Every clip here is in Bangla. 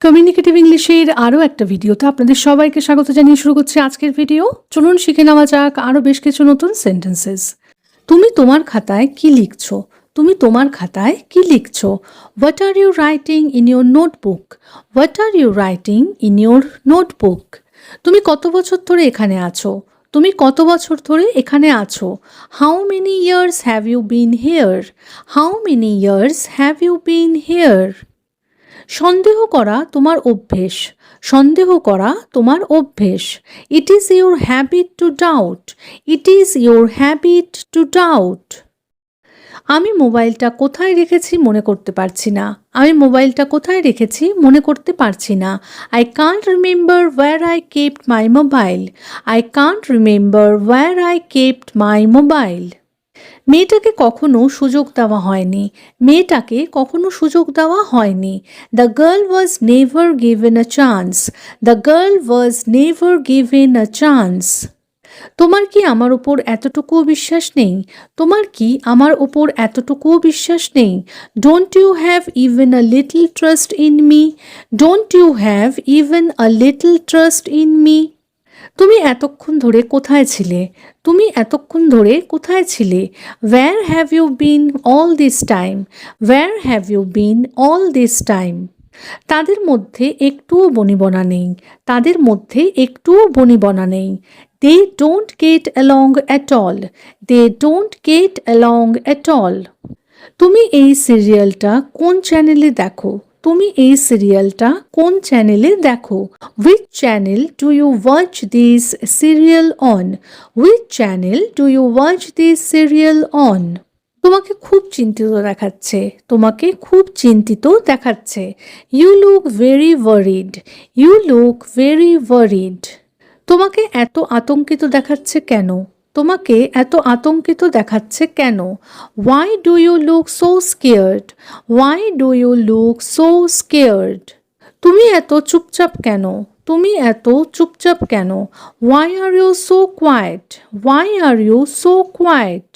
কমিউনিকেটিভ ইংলিশের আরও একটা ভিডিওতে আপনাদের সবাইকে স্বাগত জানিয়ে শুরু করছি আজকের ভিডিও। চলুন শিখে নেওয়া যাক আরও বেশ কিছু নতুন সেন্টেন্সেস। তুমি তোমার খাতায় কি লিখছো? তুমি তোমার খাতায় কি লিখছো? What are you writing in your notebook? What are you writing in your notebook? তুমি কত বছর ধরে এখানে আছো? তুমি কত বছর ধরে এখানে আছো? How many years have you been here? How many years have you been here? সন্দেহ করা তোমার অভ্যেস। সন্দেহ করা তোমার অভ্যেস। It is your habit to doubt. It is your habit to doubt. আমি মোবাইলটা কোথায় রেখেছি মনে করতে পারছি না। আমি মোবাইলটা কোথায় রেখেছি মনে করতে পারছি না। I can't remember where I kept my mobile. I can't remember where I kept my mobile. মেয়েটাকে কখনো সুযোগ দেওয়া হয়নি। মেয়েটাকে কখনো সুযোগ দেওয়া হয়নি। The girl was never given a chance. The girl was never given a chance. তোমার কি আমার ওপর এতটুকুও বিশ্বাস নেই? তোমার কি আমার ওপর এতটুকুও বিশ্বাস নেই? Don't you have even a little trust in me? Don't you have even a little trust in me? তুমি এতক্ষণ ধরে কোথায় ছিলে? তুমি এতক্ষণ ধরে কোথায় ছিলে? Where have you been all this time? Where have you been all this time? তাদের মধ্যে একটুও বনিবনা নেই। তাদের মধ্যে একটুও বনিবনা নেই। They don't get along at all. They don't get along at all. তুমি এই সিরিয়ালটা কোন চ্যানেলে দেখো? তুমি এই সিরিয়ালটা কোন চ্যানেলে দেখো? Which channel do you watch this serial on? Which channel do you watch this serial on? তোমাকে খুব চিন্তিত দেখাচ্ছে। তোমাকে খুব চিন্তিত দেখাচ্ছে। You look very worried. You look very worried. তোমাকে এত আতঙ্কিত দেখাচ্ছে কেন? তোমাকে এত আতঙ্কিত দেখাচ্ছে কেন? Why do you look so scared? Why do you look so scared? তুমি এত চুপচাপ কেন? তুমি এত চুপচাপ কেন? Why are you so quiet? Why are you so quiet?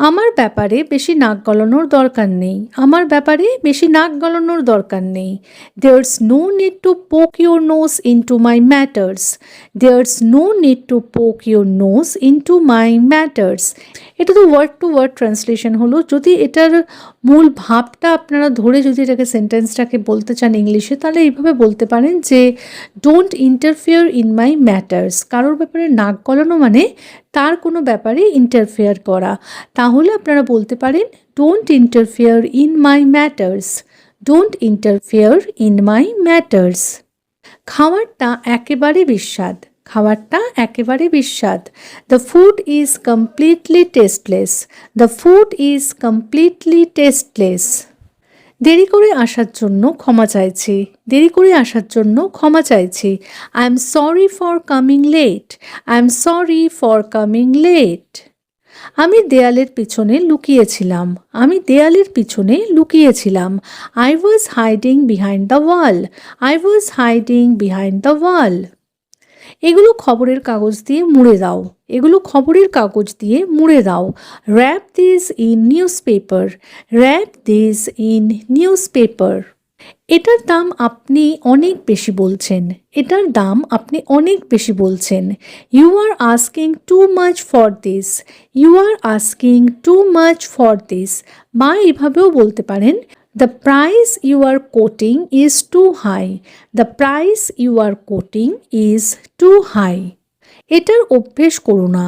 আমার ব্যাপারে বেশি নাক গলানোর দরকার নেই। আমার ব্যাপারে বেশি নাক গলানোর দরকার নেই। There's no need to poke your nose into my matters. There's no need to poke your nose into my matters. এটা তো ওয়ার্ড টু ওয়ার্ড ট্রান্সলেশন হলো। যদি এটার মূল ভাবটা আপনারা ধরে যদি এটাকে সেন্টেন্সটাকে বলতে চান ইংলিশে, তাহলে এইভাবে বলতে পারেন যে don't interfere in my matters. কারোর ব্যাপারে নাক গলানো মানে তার কোনো ব্যাপারে ইন্টারফেয়ার করা। তাহলে আপনারা বলতে পারেন don't interfere in my matters. Don't interfere in my matters. খাবারটা একেবারে বিস্বাদ। খাবারটা একেবারে বিস্বাদ। The food is completely tasteless. The food is completely tasteless. দেরি করে আসার জন্য ক্ষমা চাইছি। দেরি করে আসার জন্য ক্ষমা চাইছি। I am sorry for coming late. I am sorry for coming late. আমি দেয়ালের পিছনে লুকিয়েছিলাম। আমি দেয়ালের পিছনে লুকিয়েছিলাম। I was hiding behind the wall. I was hiding behind the wall. এগুলো খবরের কাগজ দিয়ে মুড়ে দাও। এগুলো খবরের কাগজ দিয়ে মুড়ে দাও। Wrap this in newspaper. Wrap this in newspaper. এটার দাম আপনি অনেক বেশি বলছেন। এটার দাম আপনি অনেক বেশি বলছেন। You are asking too much for this. You are asking too much for this. বা এভাবেও বলতে পারেন the price you are quoting is too high. The price you are quoting is too high. এটার অভ্যেস করো না।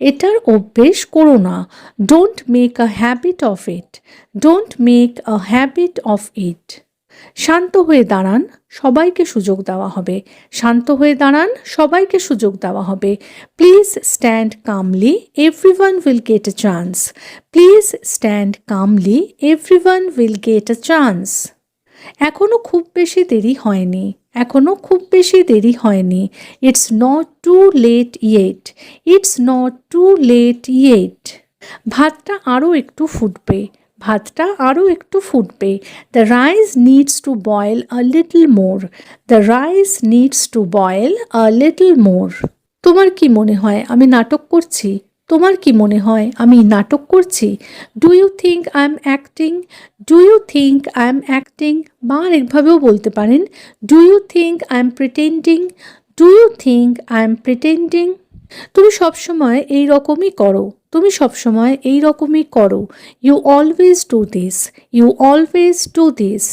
এটার অভ্যেস করো না। Don't make a habit of it. Don't make a habit of it. শান্ত হয়ে দাঁড়ান, সবাইকে সুযোগ দেওয়া হবে। শান্ত হয়ে দাঁড়ান, সবাইকে সুযোগ দেওয়া হবে। Please stand calmly, everyone will get a chance. Please stand calmly, everyone will get a chance. এখনো খুব বেশি দেরি হয়নি। এখনো খুব বেশি দেরি হয়নি। It's not too late yet. It's not too late yet. ভাতটা আরও একটু ফুটবে। ভাতটা আরও একটু ফুটবে। The rice needs to boil a little more. The rice needs to boil a little more. তোমার কি মনে হয় আমি নাটক করছি? তোমার কি মনে হয় আমি নাটক করছি? Do you think I am acting? Do you think I am acting? বা আরেকভাবেও বলতে পারেন, do you think I am pretending? Do you think I am pretending? তুমি সবসময় এই রকমই করো, তুমি সবসময় এই রকমই করো। You always do this, you always do this.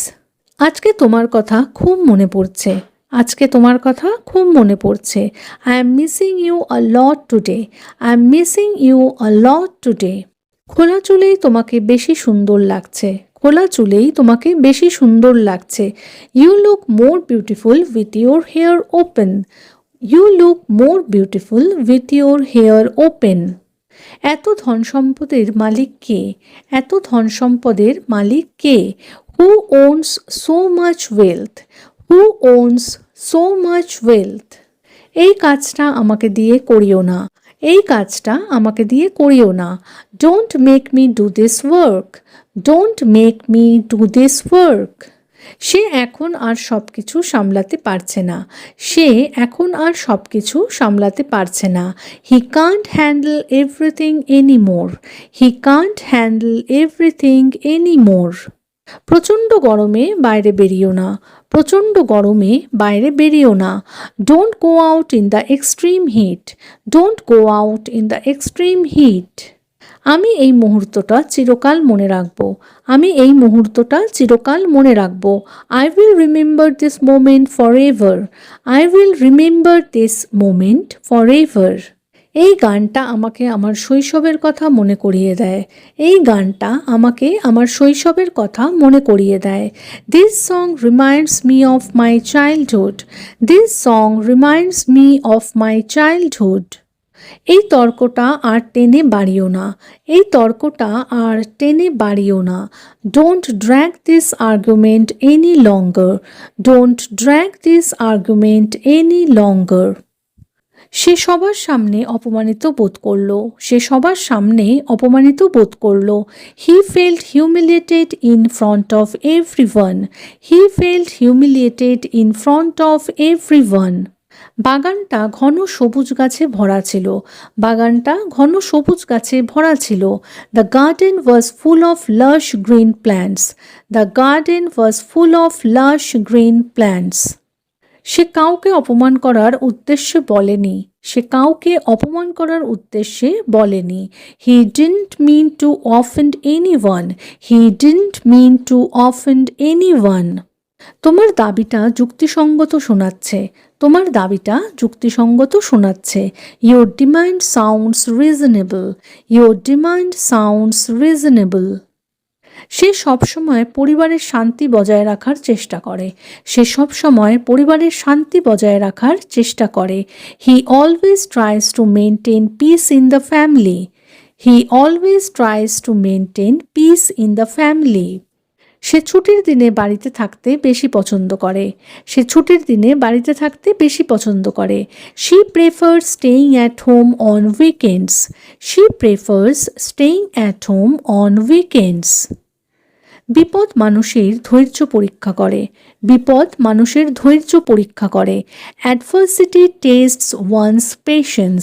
আজকে তোমার কথা খুব মনে পড়ছে, আজকে তোমার কথা খুব মনে পড়ছে। I am missing you a lot today, I am missing you a lot today. খোলা চুলেই তোমাকে বেশি সুন্দর লাগছে, খোলা চুলেই তোমাকে বেশি সুন্দর লাগছে। You look more beautiful with your hair open, you look more beautiful with your hair open. এত ধন সম্পদের মালিক কে? এত ধন সম্পদের মালিক কে? Who owns so much wealth, who owns so much wealth. এই কাজটা আমাকে দিয়ে করিও না, এই কাজটা আমাকে দিয়ে করিও না। Don't make me do this work, don't make me do this work. সে এখন আর সব কিছু সামলাতে পারছে না, সে এখন আর সব কিছু সামলাতে পারছে না। হি কান্ট হ্যান্ডেল এভরিথিং এনিমোর, হি কান্ট হ্যান্ডেল এভরিথিং এনিমোর। প্রচণ্ড গরমে বাইরে বেরিও না, প্রচণ্ড গরমে বাইরে বেরিও না। Don't go out in the extreme heat, don't go out in the extreme heat. আমি এই মুহূর্তটা চিরকাল মনে রাখবো, আমি এই মুহূর্তটা চিরকাল মনে রাখবো। I will remember this moment for ever, I will remember this moment for ever. এই গানটা আমাকে আমার শৈশবের কথা মনে করিয়ে দেয়, এই গানটা আমাকে আমার শৈশবের কথা মনে করিয়ে দেয়। This song reminds me of my childhood, this song reminds me of my childhood. এই তর্কটা আর টেনে বাড়িও না, এই তর্কটা আর টেনে বাড়িও না। Don't drag this argument any longer, don't drag this argument any longer. সে সবার সামনে অপমানিত বোধ করল, সে সবার সামনে অপমানিত বোধ করল। He felt humiliated in front of everyone, he felt humiliated in front of everyone. বাগানটা ঘন সবুজ গাছে ভরা ছিল, বাগানটা ঘন সবুজ গাছে ভরা ছিল। The garden was full of lush green plants, the garden was full of lush green plants. সে কাউকে অপমান করার উদ্দেশ্যে বলেনি, সে কাউকে অপমান করার উদ্দেশ্যে বলেনি। He didn't mean to offend anyone, he didn't mean to offend anyone. তোমার দাবিটা যুক্তিসঙ্গত শোনাচ্ছে, তোমার দাবিটা যুক্তিসঙ্গত শোনাচ্ছে। Your demand sounds reasonable, your demand sounds reasonable. সে সবসময় পরিবারের শান্তি বজায় রাখার চেষ্টা করে, সে সবসময় পরিবারের শান্তি বজায় রাখার চেষ্টা করে। He always tries to maintain peace in the family, he always tries to maintain peace in the family. সে ছুটির দিনে বাড়িতে থাকতে বেশি পছন্দ করে, সে ছুটির দিনে বাড়িতে থাকতে বেশি পছন্দ করে। She prefers staying at home on weekends, she prefers staying at home on weekends. বিপদ মানুষের ধৈর্য পরীক্ষা করে, বিপদ মানুষের ধৈর্য পরীক্ষা করে। Adversity tests one's patience,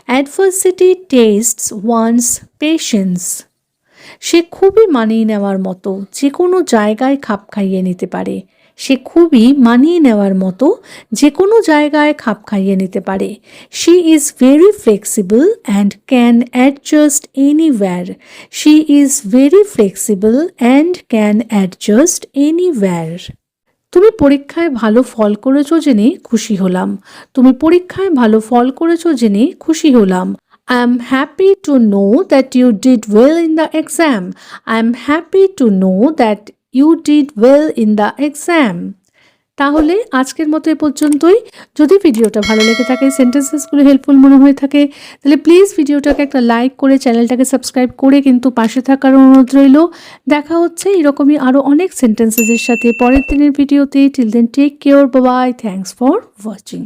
adversity tests one's patience. সে খুবই মানিয়ে নেওয়ার মতো, যে কোনো জায়গায় খাপ খাইয়ে নিতে পারে, সে খুবই মানিয়ে নেওয়ার মতো, যে কোনো জায়গায় খাপ খাইয়ে নিতে পারে। She is very flexible and can adjust anywhere, she is very flexible and can adjust anywhere. তুমি পরীক্ষায় ভালো ফল করেছো জেনে খুশি হলাম, তুমি পরীক্ষায় ভালো ফল করেছো জেনে খুশি হলাম। I am happy to know that you did well in the exam, I am happy to know that you did well in the exam. তাহলে আজকের মতো এ পর্যন্তই। যদি ভিডিওটা ভালো লেগে থাকে, সেন্টেন্সেসগুলো হেল্পফুল মনে হয়ে থাকে, তাহলে প্লিজ ভিডিওটাকে একটা লাইক করে চ্যানেলটাকে সাবস্ক্রাইব করে কিন্তু পাশে থাকার অনুরোধ রইল। দেখা হচ্ছে এরকমই আরও অনেক সেন্টেন্সেসের সাথে পরের দিনের ভিডিওতে। Till then take care, bye, thanks for watching.